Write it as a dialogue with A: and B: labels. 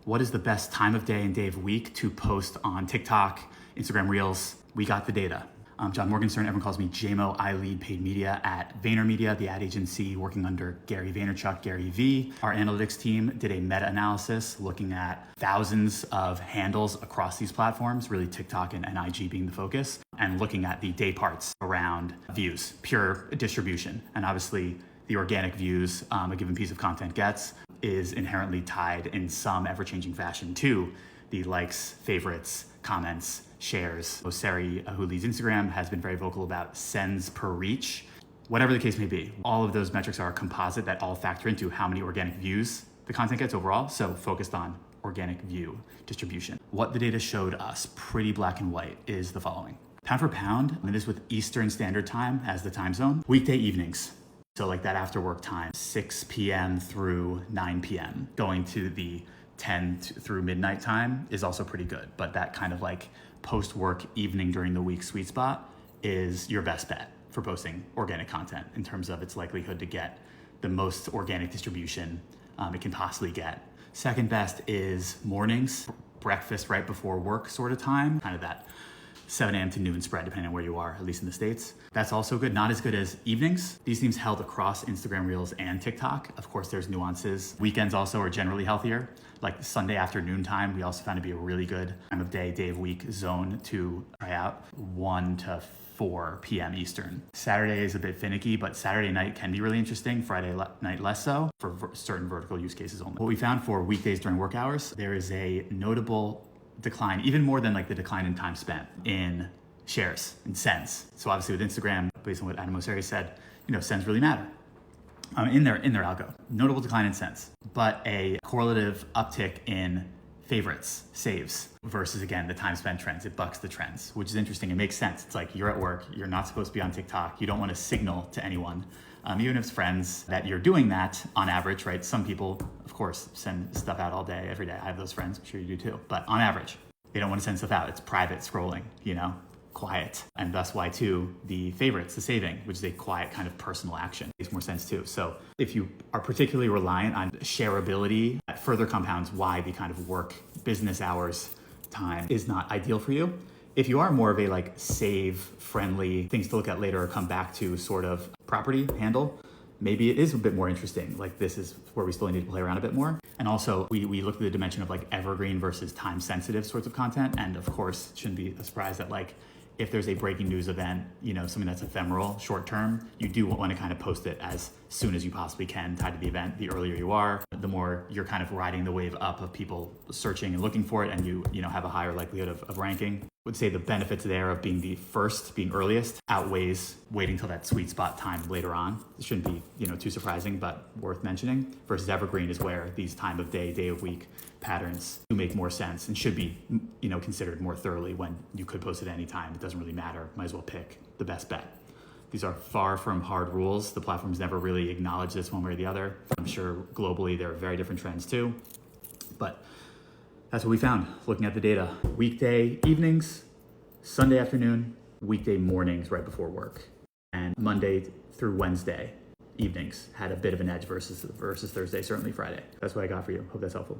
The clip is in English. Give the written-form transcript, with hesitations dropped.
A: what is the best time of day and day of week to post on TikTok, Instagram Reels? We got the data. I'm John Morgenstern. Everyone calls me JMO. I lead paid media at VaynerMedia, the ad agency working under Gary Vaynerchuk, Gary V. Our analytics team did a meta-analysis looking at thousands of handles across these platforms, really TikTok and IG being the focus, and looking at the day parts around views, pure distribution. And obviously the organic views a given piece of content gets is inherently tied in some ever-changing fashion to the likes, favorites, comments, shares. Sari, who leads Instagram, has been very vocal about sends per reach. Whatever the case may be, all of those metrics are a composite that all factor into how many organic views the content gets overall, so focused on organic view distribution. What the data showed us, pretty black and white, is the following. Pound for pound, and this with Eastern Standard Time as the time zone, weekday evenings. So like that after work time, 6 p.m. through 9 p.m. Going to the 10 through midnight time is also pretty good, but that kind of like post-work evening during the week sweet spot is your best bet for posting organic content in terms of its likelihood to get the most organic distribution it can possibly get. Second best is mornings, breakfast right before work sort of time, kind of that 7 a.m. to noon spread, depending on where you are, at least in the States. That's also good, not as good as evenings. These themes held across Instagram Reels and TikTok. Of course, there's nuances. Weekends also are generally healthier. Like Sunday afternoon time, we also found to be a really good time of day of week zone to try out, 1 to 4 p.m. Eastern. Saturday is a bit finicky, but Saturday night can be really interesting. Friday night less so, for certain vertical use cases only. What we found for weekdays during work hours, there is a notable decline, even more than like the decline in time spent in shares and sends. So obviously with Instagram, based on what Adam Mosseri said, sends really matter in their algo. Notable decline in sends, but a correlative uptick in favorites, saves, versus again, the time spent trends. It bucks the trends, which is interesting. It makes sense. It's like you're at work, you're not supposed to be on TikTok. You don't want to signal to anyone, even if it's friends, that you're doing that on average, right? Some people, of course, send stuff out all day, every day. I have those friends, I'm sure you do too. But on average, they don't want to send stuff out. It's private scrolling, quiet. And that's why too, the favorites, the saving, which is a quiet kind of personal action, makes more sense too. So if you are particularly reliant on shareability, that further compounds why the kind of work business hours time is not ideal for you. If you are more of a like save friendly things to look at later or come back to sort of property handle, maybe it is a bit more interesting. Like this is where we still need to play around a bit more. And also we looked at the dimension of like evergreen versus time sensitive sorts of content. And of course, it shouldn't be a surprise that like, if there's a breaking news event, something that's ephemeral, short term, you do want to kind of post it as soon as you possibly can, tied to the event. The earlier you are, the more you're kind of riding the wave up of people searching and looking for it, and you have a higher likelihood of ranking. Would say the benefits there of being the first, being earliest, outweighs waiting till that sweet spot time later on. It shouldn't be too surprising, but worth mentioning. Versus evergreen is where these time of day of week patterns do make more sense and should be considered more thoroughly when you could post at any time. It doesn't really matter. Might as well pick the best bet. These are far from hard rules. The platforms never really acknowledge this one way or the other. I'm sure globally there are very different trends too, but that's what we found looking at the data. Weekday evenings, Sunday afternoon, weekday mornings right before work, and Monday through Wednesday evenings had a bit of an edge versus Thursday, certainly Friday. That's what I got for you. Hope that's helpful.